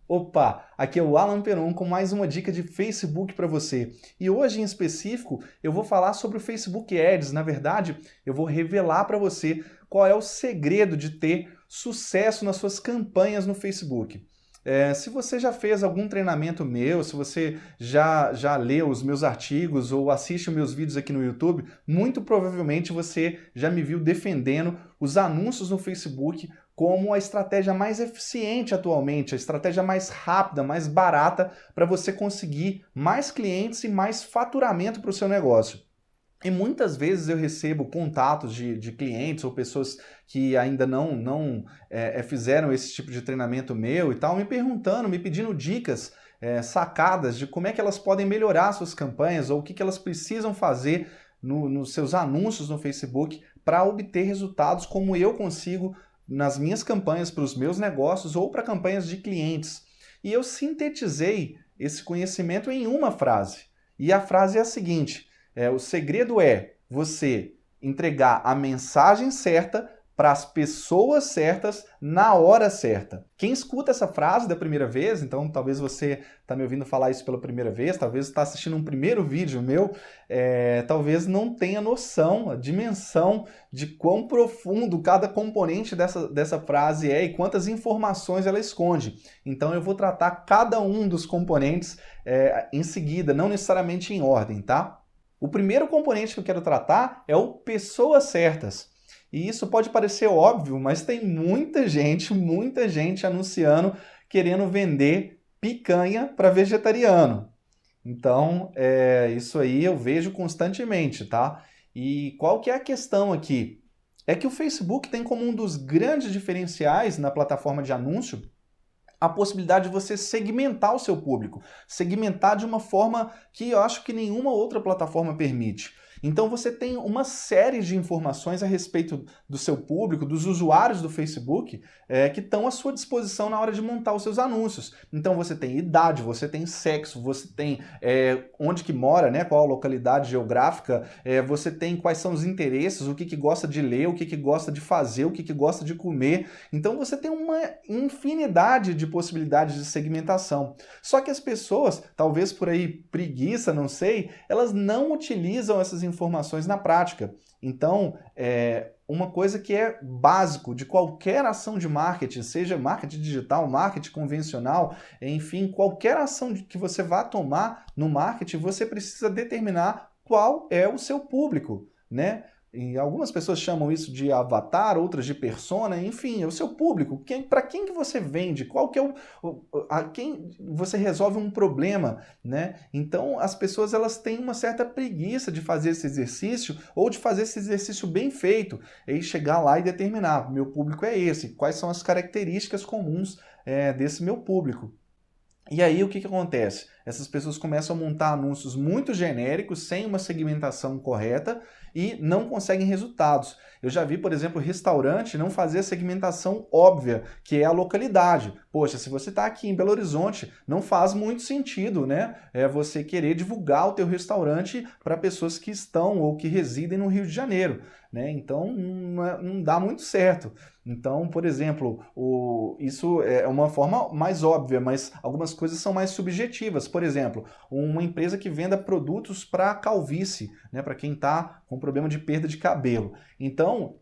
Opa, aqui é o Alan Peron com mais uma dica de Facebook para você. E hoje em específico eu vou falar sobre o Facebook Ads. Na verdade, eu vou revelar para você qual é o segredo de ter sucesso nas suas campanhas no Facebook. Se você já fez algum treinamento meu, se você já leu os meus artigos ou assiste os meus vídeos aqui no YouTube, muito provavelmente você já me viu defendendo os anúncios no Facebook como a estratégia mais eficiente atualmente, a estratégia mais rápida, mais barata para você conseguir mais clientes e mais faturamento para o seu negócio. E muitas vezes eu recebo contatos de clientes ou pessoas que ainda não fizeram esse tipo de treinamento meu e tal, me perguntando, me pedindo dicas, sacadas de como é que elas podem melhorar suas campanhas ou o que elas precisam fazer nos seus anúncios no Facebook para obter resultados como eu consigo nas minhas campanhas para os meus negócios ou para campanhas de clientes. E eu sintetizei esse conhecimento em uma frase. E a frase é a seguinte: o segredo é você entregar a mensagem certa para as pessoas certas na hora certa. Quem escuta essa frase da primeira vez, então talvez você está me ouvindo falar isso pela primeira vez, talvez está assistindo um primeiro vídeo meu, talvez não tenha noção, a dimensão de quão profundo cada componente dessa frase é e quantas informações ela esconde. Então eu vou tratar cada um dos componentes em seguida, não necessariamente em ordem, tá? O primeiro componente que eu quero tratar é o pessoas certas. E isso pode parecer óbvio, mas tem muita gente anunciando, querendo vender picanha para vegetariano. Então, isso aí eu vejo constantemente, tá? E qual que é a questão aqui? É que o Facebook tem como um dos grandes diferenciais na plataforma de anúncio a possibilidade de você segmentar o seu público, segmentar de uma forma que eu acho que nenhuma outra plataforma permite. Então você tem uma série de informações a respeito do seu público, dos usuários do Facebook, que estão à sua disposição na hora de montar os seus anúncios. Então você tem idade, você tem sexo, você tem onde que mora, né, qual a localidade geográfica, você tem quais são os interesses, o que gosta de ler, o que gosta de fazer, o que gosta de comer. Então você tem uma infinidade de possibilidades de segmentação. Só que as pessoas, talvez por aí preguiça, não sei, elas não utilizam essas informações na prática. Então, uma coisa que é básico de qualquer ação de marketing, seja marketing digital, marketing convencional, enfim, qualquer ação que você vá tomar no marketing, você precisa determinar qual é o seu público, né? E algumas pessoas chamam isso de avatar, outras de persona, enfim, é o seu público. Para quem que você vende? Qual que é a quem você resolve um problema, né? Então, as pessoas elas têm uma certa preguiça de fazer esse exercício ou de fazer esse exercício bem feito e chegar lá e determinar, meu público é esse, quais são as características comuns desse meu público. E aí o que acontece? Essas pessoas começam a montar anúncios muito genéricos, sem uma segmentação correta e não conseguem resultados. Eu já vi, por exemplo, restaurante não fazer a segmentação óbvia, que é a localidade. Poxa, se você está aqui em Belo Horizonte, não faz muito sentido, né? Você querer divulgar o teu restaurante para pessoas que estão ou que residem no Rio de Janeiro, né? Então não dá muito certo. Então, por exemplo, isso é uma forma mais óbvia, mas algumas coisas são mais subjetivas. Por exemplo, uma empresa que venda produtos para calvície, né, para quem está com problema de perda de cabelo. Então,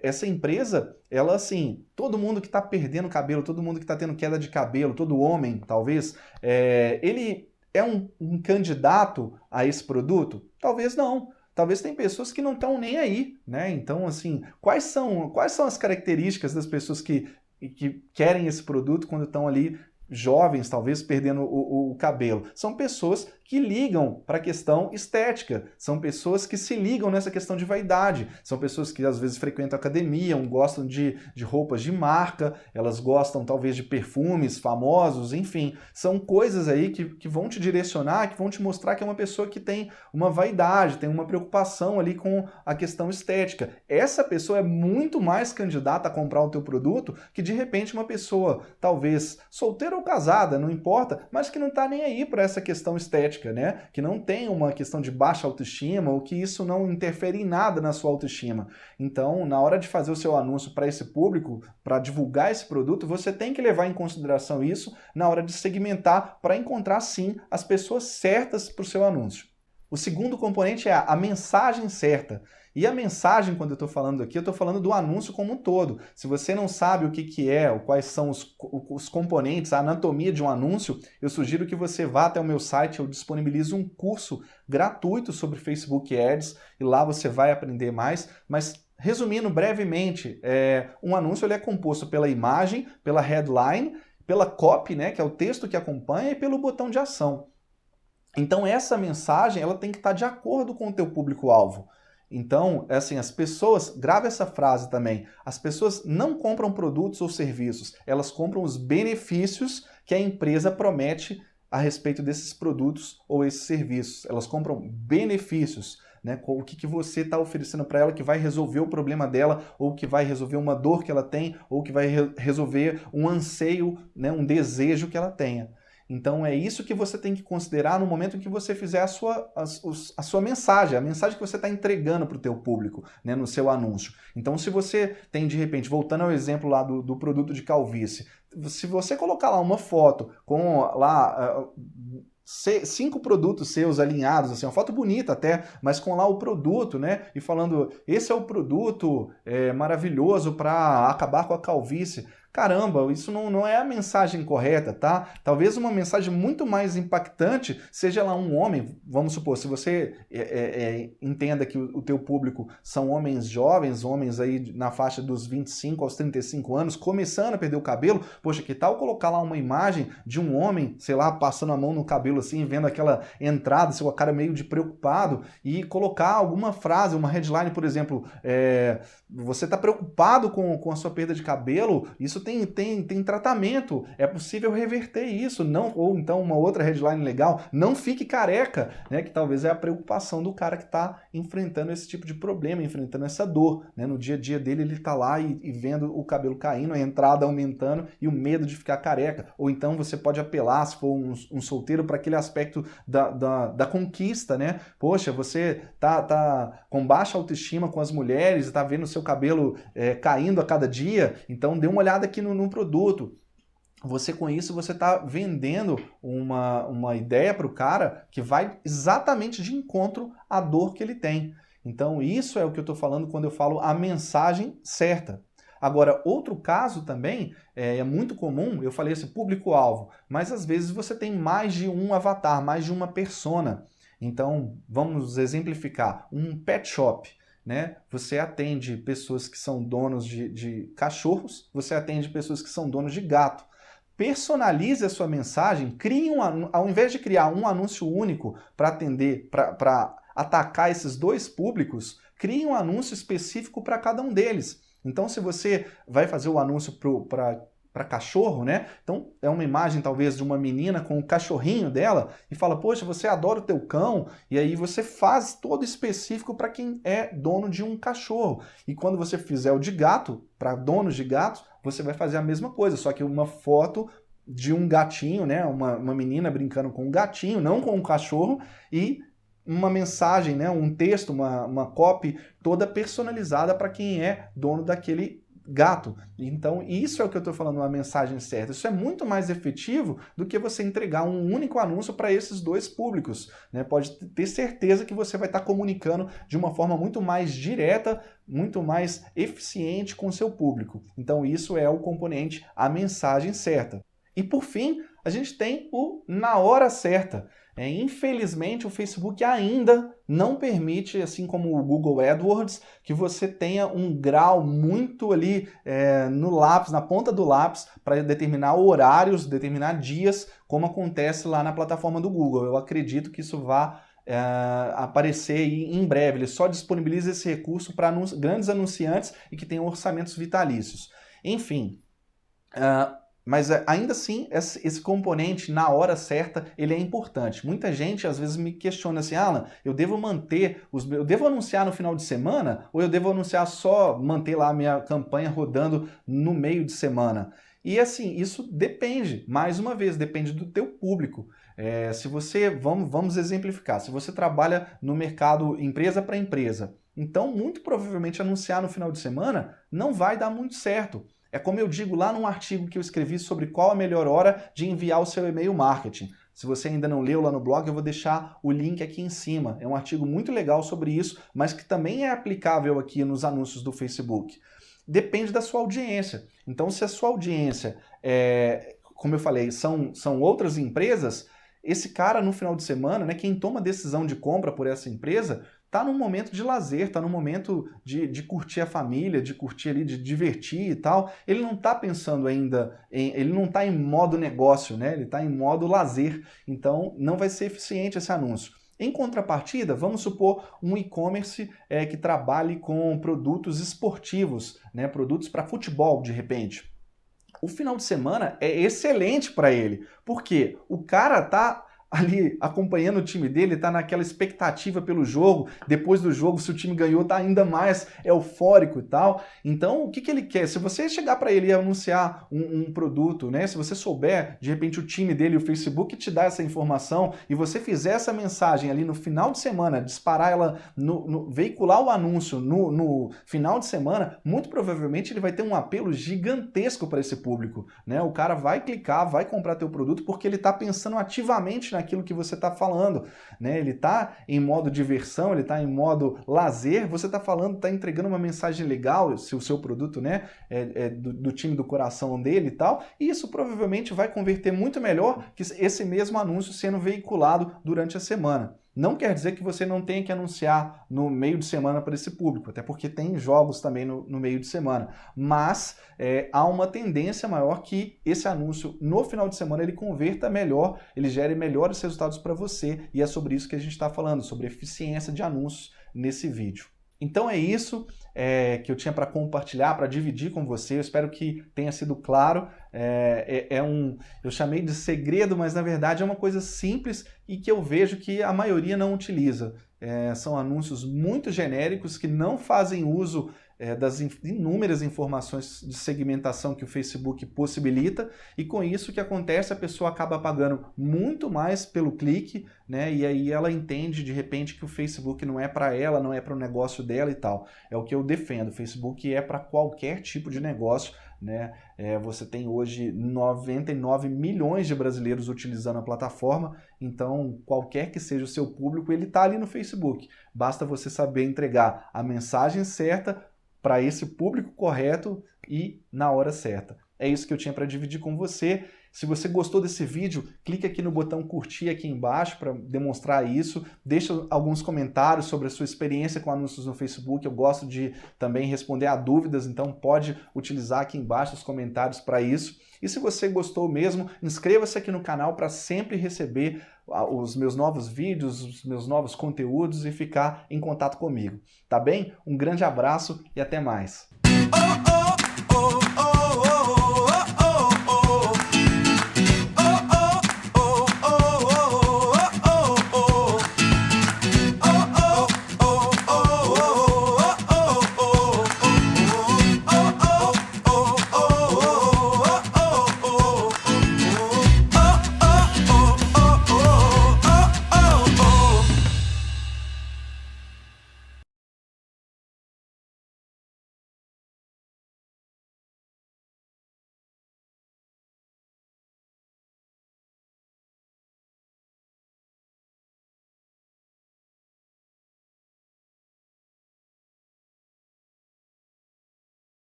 essa empresa, ela assim, todo mundo que está perdendo cabelo, todo mundo que está tendo queda de cabelo, todo homem, talvez, ele é um candidato a esse produto? Talvez não. Talvez tem pessoas que não estão nem aí, né? Então, assim, quais são as características das pessoas que querem esse produto quando estão ali jovens, talvez perdendo o cabelo? São pessoas que ligam para a questão estética, são pessoas que se ligam nessa questão de vaidade, são pessoas que às vezes frequentam academia, gostam de roupas de marca, elas gostam talvez de perfumes famosos, enfim, são coisas aí que vão te direcionar, que vão te mostrar que é uma pessoa que tem uma vaidade, tem uma preocupação ali com a questão estética. Essa pessoa é muito mais candidata a comprar o teu produto que de repente uma pessoa talvez solteira ou casada, não importa, mas que não está nem aí para essa questão estética estética, né? Que não tem uma questão de baixa autoestima ou que isso não interfere em nada na sua autoestima. Então, na hora de fazer o seu anúncio para esse público, para divulgar esse produto, você tem que levar em consideração isso na hora de segmentar para encontrar, sim, as pessoas certas para o seu anúncio. O segundo componente é a mensagem certa. E a mensagem, quando eu estou falando aqui, eu estou falando do anúncio como um todo. Se você não sabe o que é, ou quais são os componentes, a anatomia de um anúncio, eu sugiro que você vá até o meu site, eu disponibilizo um curso gratuito sobre Facebook Ads, e lá você vai aprender mais, mas resumindo brevemente, um anúncio ele é composto pela imagem, pela headline, pela copy, né, que é o texto que acompanha, e pelo botão de ação. Então essa mensagem ela tem que estar de acordo com o teu público-alvo. Então, assim, as pessoas, grava essa frase também, as pessoas não compram produtos ou serviços, elas compram os benefícios que a empresa promete a respeito desses produtos ou esses serviços. Elas compram benefícios, né? O que você está oferecendo para ela que vai resolver o problema dela, ou que vai resolver uma dor que ela tem, ou que vai resolver um anseio, né? Um desejo que ela tenha. Então é isso que você tem que considerar no momento em que você fizer a sua mensagem, a mensagem que você está entregando para o teu público, né, no seu anúncio. Então se você tem, de repente, voltando ao exemplo lá do produto de calvície, se você colocar lá uma foto com lá 5 produtos seus alinhados, assim, uma foto bonita até, mas com lá o produto, né, e falando, esse é o produto maravilhoso para acabar com a calvície. Caramba, isso não é a mensagem correta, tá? Talvez uma mensagem muito mais impactante seja lá um homem, vamos supor, se você entenda que o teu público são homens jovens, homens aí na faixa dos 25 aos 35 anos, começando a perder o cabelo, poxa, que tal colocar lá uma imagem de um homem, sei lá, passando a mão no cabelo assim, vendo aquela entrada, seu cara meio de preocupado, e colocar alguma frase, uma headline, por exemplo, você está preocupado com a sua perda de cabelo, isso tem tratamento, é possível reverter isso, não, ou então uma outra headline legal, não fique careca, né, que talvez é a preocupação do cara que está enfrentando esse tipo de problema, enfrentando essa dor, né, no dia a dia dele ele está lá e vendo o cabelo caindo, a entrada aumentando e o medo de ficar careca, ou então você pode apelar, se for um solteiro, para aquele aspecto da conquista, né, poxa, você tá com baixa autoestima com as mulheres, está vendo o seu cabelo caindo a cada dia, então dê uma olhada aqui no produto. Você com isso, você está vendendo uma ideia para o cara que vai exatamente de encontro à dor que ele tem. Então isso é o que eu estou falando quando eu falo a mensagem certa. Agora, outro caso também, é muito comum, eu falei esse público-alvo, mas às vezes você tem mais de um avatar, mais de uma persona. Então, vamos exemplificar, um pet shop. Né? Você atende pessoas que são donos de cachorros, você atende pessoas que são donos de gato. Personalize a sua mensagem, ao invés de criar um anúncio único para atender, para atacar esses dois públicos, crie um anúncio específico para cada um deles. Então, se você vai fazer o anúncio para cachorro, né? Então é uma imagem talvez de uma menina com o cachorrinho dela e fala, poxa, você adora o teu cão, e aí você faz todo específico para quem é dono de um cachorro. E quando você fizer o de gato, para donos de gatos, você vai fazer a mesma coisa, só que uma foto de um gatinho, né? Uma menina brincando com um gatinho, não com um cachorro, e uma mensagem, né? Um texto, uma copy toda personalizada para quem é dono daquele gato. Então, isso é o que eu estou falando, uma mensagem certa. Isso é muito mais efetivo do que você entregar um único anúncio para esses dois públicos, né? Pode ter certeza que você vai estar comunicando de uma forma muito mais direta, muito mais eficiente com o seu público. Então, isso é o componente, a mensagem certa. E, por fim, a gente tem o na hora certa. Infelizmente, o Facebook ainda não permite, assim como o Google AdWords, que você tenha um grau muito ali no lápis, na ponta do lápis, para determinar horários, determinar dias, como acontece lá na plataforma do Google. Eu acredito que isso vai aparecer aí em breve. Ele só disponibiliza esse recurso para grandes anunciantes e que tenham orçamentos vitalícios. Enfim... Mas ainda assim, esse componente na hora certa, ele é importante. Muita gente às vezes me questiona assim, Alan, eu devo anunciar no final de semana ou eu devo anunciar manter lá a minha campanha rodando no meio de semana? E assim, isso depende, mais uma vez, depende do teu público. Se você, vamos exemplificar, se você trabalha no mercado empresa para empresa, então muito provavelmente anunciar no final de semana não vai dar muito certo. É como eu digo lá num artigo que eu escrevi sobre qual a melhor hora de enviar o seu e-mail marketing. Se você ainda não leu lá no blog, eu vou deixar o link aqui em cima. É um artigo muito legal sobre isso, mas que também é aplicável aqui nos anúncios do Facebook. Depende da sua audiência. Então, se a sua audiência, como eu falei, são outras empresas, esse cara no final de semana, né, quem toma decisão de compra por essa empresa, está num momento de lazer, está num momento de curtir a família, de curtir ali, de divertir e tal. Ele não está pensando ainda, ele não está em modo negócio, né? Ele está em modo lazer. Então, não vai ser eficiente esse anúncio. Em contrapartida, vamos supor um e-commerce que trabalhe com produtos esportivos, né? Produtos para futebol, de repente. O final de semana é excelente para ele. Por quê? O cara está ali acompanhando o time dele, está naquela expectativa pelo jogo, depois do jogo, se o time ganhou, está ainda mais eufórico e tal. Então, o que ele quer? Se você chegar para ele e anunciar um produto, né? Se você souber, de repente, o time dele, o Facebook, te dá essa informação e você fizer essa mensagem ali no final de semana, disparar ela, veicular o anúncio no final de semana, muito provavelmente ele vai ter um apelo gigantesco para esse público, né? O cara vai clicar, vai comprar teu produto porque ele está pensando ativamente naquilo que você está falando, né? Ele está em modo diversão, ele está em modo lazer, você está falando, está entregando uma mensagem legal, se o seu produto, né, é do time do coração dele e tal, e isso provavelmente vai converter muito melhor que esse mesmo anúncio sendo veiculado durante a semana. Não quer dizer que você não tenha que anunciar no meio de semana para esse público, até porque tem jogos também no meio de semana, mas há uma tendência maior que esse anúncio no final de semana ele converta melhor, ele gere melhores resultados para você, e é sobre isso que a gente está falando, sobre eficiência de anúncios nesse vídeo. Então é isso que eu tinha para compartilhar, para dividir com você. Eu espero que tenha sido claro. Eu chamei de segredo, mas na verdade é uma coisa simples e que eu vejo que a maioria não utiliza. São anúncios muito genéricos que não fazem uso das inúmeras informações de segmentação que o Facebook possibilita, e com isso o que acontece, a pessoa acaba pagando muito mais pelo clique, né? E aí ela entende de repente que o Facebook não é para ela, não é para o negócio dela e tal. É o que eu defendo, o Facebook é para qualquer tipo de negócio, né? Você tem hoje 99 milhões de brasileiros utilizando a plataforma, então qualquer que seja o seu público, ele está ali no Facebook. Basta você saber entregar a mensagem certa para esse público correto e na hora certa. É isso que eu tinha para dividir com você. Se você gostou desse vídeo, clique aqui no botão curtir aqui embaixo para demonstrar isso. Deixa alguns comentários sobre a sua experiência com anúncios no Facebook. Eu gosto de também responder a dúvidas, então pode utilizar aqui embaixo os comentários para isso. E se você gostou mesmo, inscreva-se aqui no canal para sempre receber os meus novos vídeos, os meus novos conteúdos e ficar em contato comigo. Tá bem? Um grande abraço e até mais.